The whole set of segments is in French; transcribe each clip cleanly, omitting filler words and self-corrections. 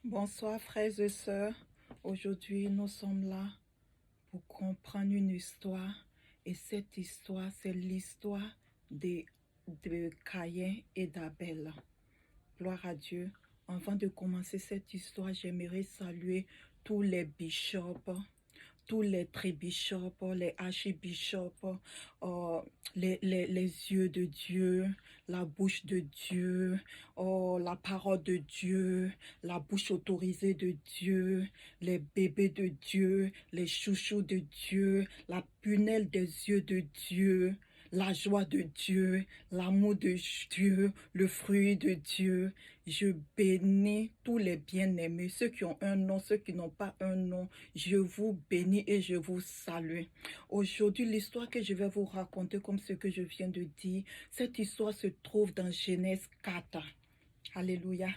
Bonsoir frères et sœurs. Aujourd'hui, nous sommes là pour comprendre une histoire. Et cette histoire, c'est l'histoire de Caïn et d'Abel. Gloire à Dieu. Avant de commencer cette histoire, j'aimerais saluer tous les bishops, tous les tribishops, les archibishops, les yeux de Dieu, la bouche de Dieu, la parole de Dieu, la bouche autorisée de Dieu, les bébés de Dieu, les chouchous de Dieu, la prunelle des yeux de Dieu, la joie de Dieu, l'amour de Dieu, le fruit de Dieu. Je bénis tous les bien-aimés, ceux qui ont un nom, ceux qui n'ont pas un nom. Je vous bénis et je vous salue. Aujourd'hui, l'histoire que je vais vous raconter, comme ce que je viens de dire, cette histoire se trouve dans Genèse 4. Alléluia.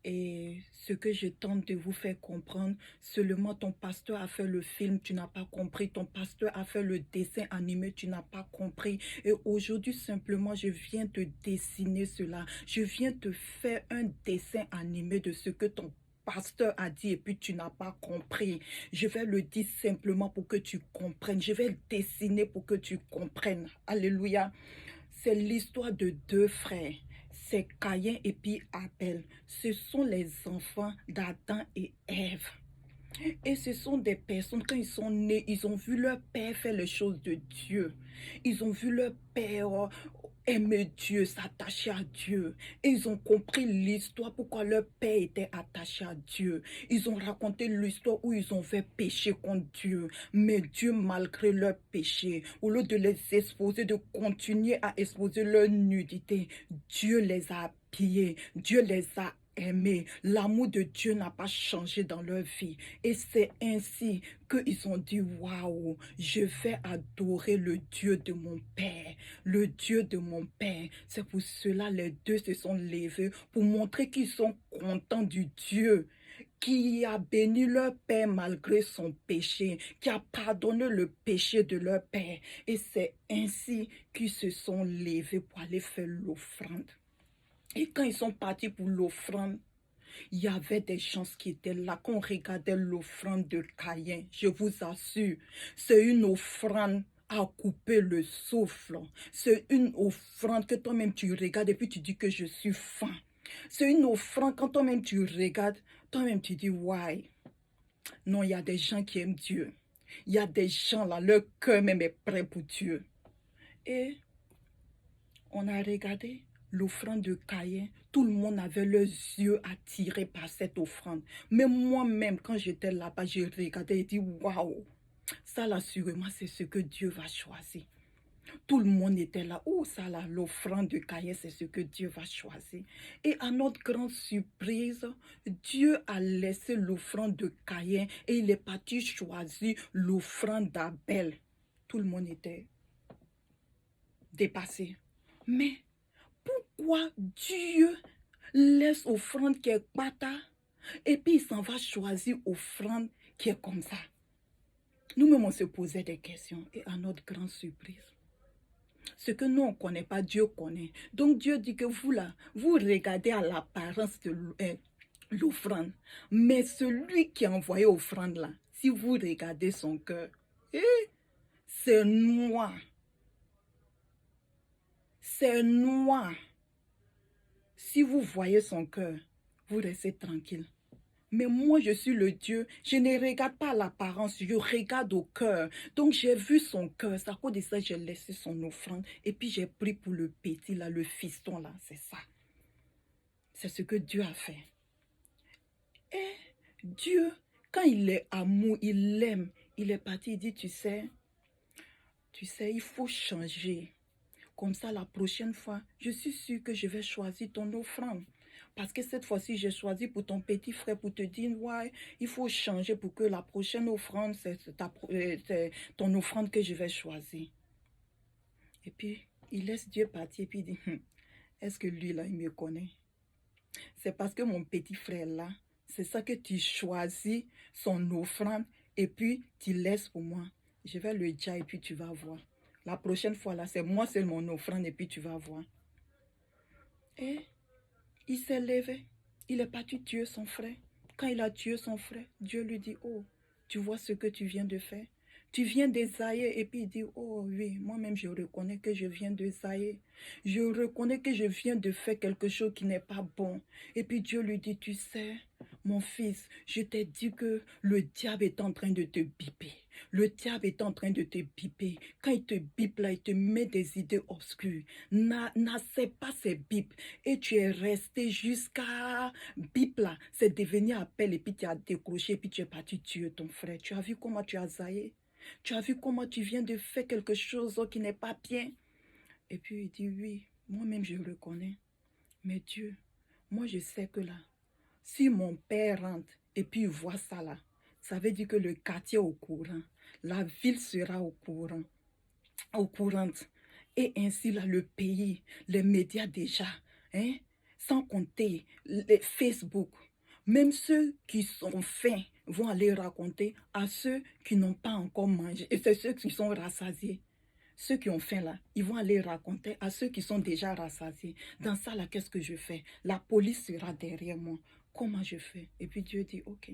Et ce que je tente de vous faire comprendre, seulement ton pasteur a fait le film, tu n'as pas compris. Ton pasteur a fait le dessin animé, tu n'as pas compris. Et aujourd'hui, simplement, je viens te dessiner cela. Je viens te faire un dessin animé de ce que ton pasteur a dit et puis tu n'as pas compris. Je vais le dire simplement pour que tu comprennes. Je vais le dessiner pour que tu comprennes. Alléluia. C'est l'histoire de deux frères. C'est Caïn et puis Abel. Ce sont les enfants d'Adam et Ève. Et ce sont des personnes, quand ils sont nés, ils ont vu leur père faire les choses de Dieu. Ils ont vu leur père aimer Dieu, s'attacher à Dieu. Et ils ont compris l'histoire, pourquoi leur père était attaché à Dieu. Ils ont raconté l'histoire où ils ont fait pécher contre Dieu. Mais Dieu, malgré leur péché, au lieu de les exposer, de continuer à exposer leur nudité, Dieu les a habillés, Dieu les a aimés. L'amour de Dieu n'a pas changé dans leur vie. Et c'est ainsi qu'ils ont dit, waouh, je vais adorer le Dieu de mon Père, le Dieu de mon Père. C'est pour cela les deux se sont levés pour montrer qu'ils sont contents du Dieu qui a béni leur père malgré son péché, qui a pardonné le péché de leur père. Et c'est ainsi qu'ils se sont levés pour aller faire l'offrande. Et quand ils sont partis pour l'offrande, il y avait des gens qui étaient là, quand on regardait l'offrande de Caïn. Je vous assure, c'est une offrande à couper le souffle. C'est une offrande que toi-même tu regardes et puis tu dis que je suis faim. C'est une offrande quand toi-même tu regardes, toi-même tu dis, ouais. Non, il y a des gens qui aiment Dieu. Il y a des gens là, leur cœur même est prêt pour Dieu. Et on a regardé l'offrande de Caïn. Tout le monde avait leurs yeux attirés par cette offrande. Mais moi-même, quand j'étais là-bas, j'ai regardé et dit, waouh, ça là, sûrement, c'est ce que Dieu va choisir. Tout le monde était là. Oh, ça là, l'offrande de Caïn, c'est ce que Dieu va choisir. Et à notre grande surprise, Dieu a laissé l'offrande de Caïn et il est parti choisir l'offrande d'Abel. Tout le monde était dépassé. Mais pourquoi Dieu laisse offrande qui est bata et puis il s'en va choisir offrande qui est comme ça? Nous-mêmes, on se posait des questions et à notre grande surprise, ce que nous, on ne connaît pas, Dieu connaît. Donc Dieu dit que vous là, vous regardez à l'apparence de l'offrande. Mais celui qui a envoyé offrande là, si vous regardez son cœur, c'est noir. C'est noir. Si vous voyez son cœur, vous restez tranquille. Mais moi, je suis le Dieu. Je ne regarde pas l'apparence, je regarde au cœur. Donc, j'ai vu son cœur. C'est à cause de ça j'ai laissé son offrande. Et puis, j'ai pris pour le petit, là, le fiston, là. C'est ça. C'est ce que Dieu a fait. Et Dieu, quand il est amour, il l'aime. Il est parti, il dit, tu sais, il faut changer. Comme ça, la prochaine fois, je suis sûre que je vais choisir ton offrande. Parce que cette fois-ci, j'ai choisi pour ton petit frère pour te dire, ouais, il faut changer pour que la prochaine offrande, c'est ton offrande que je vais choisir. Et puis, il laisse Dieu partir et puis il dit, est-ce que lui, là, il me connaît? C'est parce que mon petit frère, là, c'est ça que tu choisis son offrande et puis tu laisses pour moi. Je vais le dire et puis tu vas voir. La prochaine fois, là, c'est moi seul mon offrande et puis tu vas voir. Et il s'est levé. Il est parti tuer son frère. Quand il a tué son frère, Dieu lui dit, oh, tu vois ce que tu viens de faire? Tu viens d'Esaïe et puis il dit, oh oui, moi-même je reconnais que je viens d'Esaïe. Je reconnais que je viens de faire quelque chose qui n'est pas bon. Et puis Dieu lui dit, tu sais, mon fils, je t'ai dit que le diable est en train de te biper. Le diable est en train de te biper. Quand il te bipe là, il te met des idées obscures. N'accepte pas ces bipes. Et tu es resté jusqu'à bip là. C'est devenu appel et puis tu as décroché et puis tu es parti tuer ton frère. Tu as vu comment tu as zaillé? Tu as vu comment tu viens de faire quelque chose qui n'est pas bien? Et puis il dit, oui, moi-même je le reconnais. Mais Dieu, moi je sais que là, si mon père rentre et puis il voit ça là, ça veut dire que le quartier est au courant. La ville sera au courant, au courant. Et ainsi là, le pays, les médias déjà, hein, sans compter les Facebook, même ceux qui sont faim vont aller raconter à ceux qui n'ont pas encore mangé. Et c'est ceux qui sont rassasiés. Ceux qui ont faim là, ils vont aller raconter à ceux qui sont déjà rassasiés. Dans ça là, qu'est-ce que je fais? La police sera derrière moi. Comment je fais? Et puis Dieu dit, ok,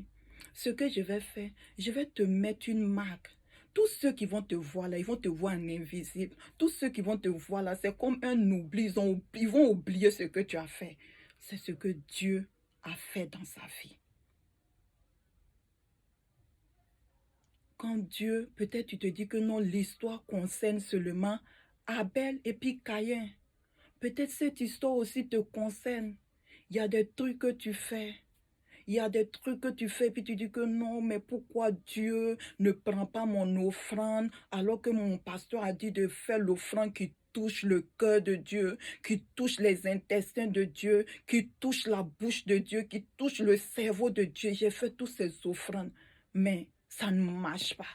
ce que je vais faire, je vais te mettre une marque. Tous ceux qui vont te voir là, ils vont te voir en invisible. Tous ceux qui vont te voir là, c'est comme un oubli. Ils vont oublier ce que tu as fait. C'est ce que Dieu a fait dans sa vie. Quand Dieu, peut-être tu te dis que non, l'histoire concerne seulement Abel et puis Caïn. Peut-être cette histoire aussi te concerne. Il y a des trucs que tu fais. Il y a des trucs que tu fais, puis tu dis que non, mais pourquoi Dieu ne prend pas mon offrande alors que mon pasteur a dit de faire l'offrande qui touche le cœur de Dieu, qui touche les intestins de Dieu, qui touche la bouche de Dieu, qui touche le cerveau de Dieu. J'ai fait toutes ces offrandes, mais ça ne marche pas.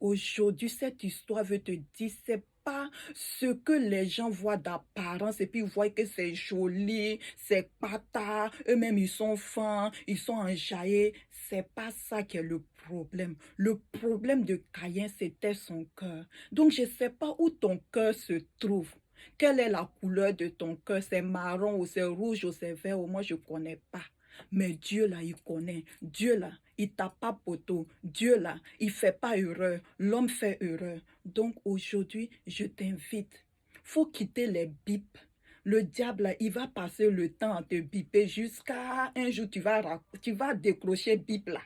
Aujourd'hui, cette histoire veut te dire, c'est pas ce que les gens voient d'apparence et puis ils voient que c'est joli, c'est pata, eux-mêmes ils sont fins, ils sont enjaillés. C'est pas ça qui est le problème. Le problème de Caïn, c'était son cœur. Donc, je sais pas où ton cœur se trouve. Quelle est la couleur de ton cœur? C'est marron ou c'est rouge ou c'est vert ou moi je connais pas. Mais Dieu là, il connaît. Dieu là, il tape pas poteau. Dieu là, il fait pas erreur. L'homme fait erreur. Donc aujourd'hui, je t'invite. Faut quitter les bips. Le diable là, il va passer le temps à te biper jusqu'à un jour tu vas décrocher bip là.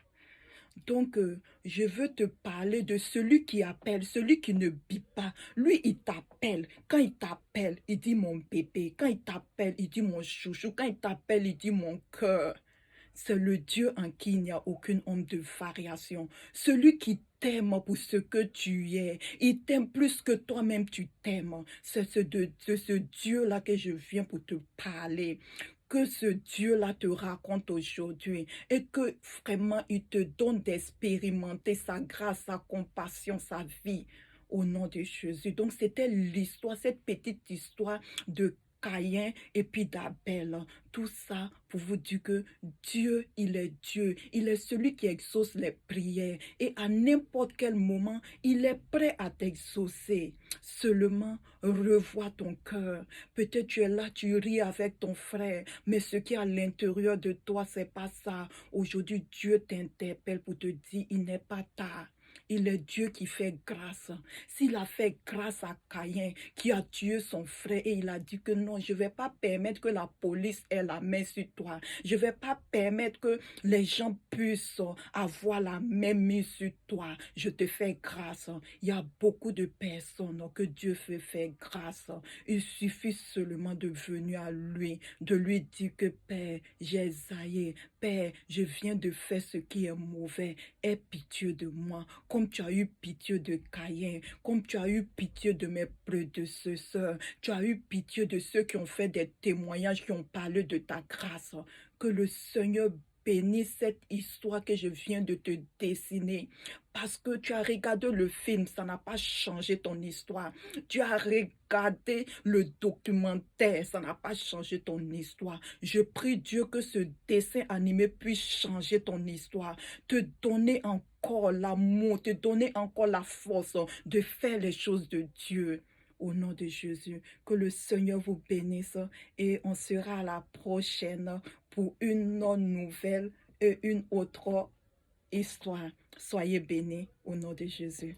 Donc, je veux te parler de celui qui appelle, celui qui ne bip pas. Lui, il t'appelle. Quand il t'appelle, il dit mon bébé. Quand il t'appelle, il dit mon chouchou. Quand il t'appelle, il dit mon cœur. C'est le Dieu en qui il n'y a aucune onde de variation. Celui qui t'aime pour ce que tu es. Il t'aime plus que toi-même tu t'aimes. C'est de ce Dieu-là que je viens pour te parler. Que ce Dieu-là te raconte aujourd'hui et que vraiment il te donne d'expérimenter sa grâce, sa compassion, sa vie au nom de Jésus. Donc c'était l'histoire, cette petite histoire de Caïn et puis d'Abel. Tout ça pour vous dire que Dieu, il est Dieu. Il est celui qui exauce les prières. Et à n'importe quel moment, il est prêt à t'exaucer. Seulement, revois ton cœur. Peut-être tu es là, tu ris avec ton frère, mais ce qui est à l'intérieur de toi, c'est pas ça. Aujourd'hui, Dieu t'interpelle pour te dire, il n'est pas tard. Il est Dieu qui fait grâce. S'il a fait grâce à Caïn, qui a tué son frère, et il a dit que non, je ne vais pas permettre que la police ait la main sur toi. Je ne vais pas permettre que les gens puissent avoir la même main sur toi. Je te fais grâce. Il y a beaucoup de personnes que Dieu fait faire grâce. Il suffit seulement de venir à lui, de lui dire que Père, j'ai zaillé. Père, je viens de faire ce qui est mauvais. Aie pitié de moi, comme tu as eu pitié de Caïn, comme tu as eu pitié de mes prédécesseurs, tu as eu pitié de ceux qui ont fait des témoignages, qui ont parlé de ta grâce. Que le Seigneur bénisse cette histoire que je viens de te dessiner. Parce que tu as regardé le film, ça n'a pas changé ton histoire. Tu as regardé le documentaire, ça n'a pas changé ton histoire. Je prie Dieu que ce dessin animé puisse changer ton histoire, te donner encore l'amour, te donner encore la force de faire les choses de Dieu. Au nom de Jésus, que le Seigneur vous bénisse et on sera à la prochaine pour une nouvelle une autre histoire. Soyez bénis au nom de Jésus.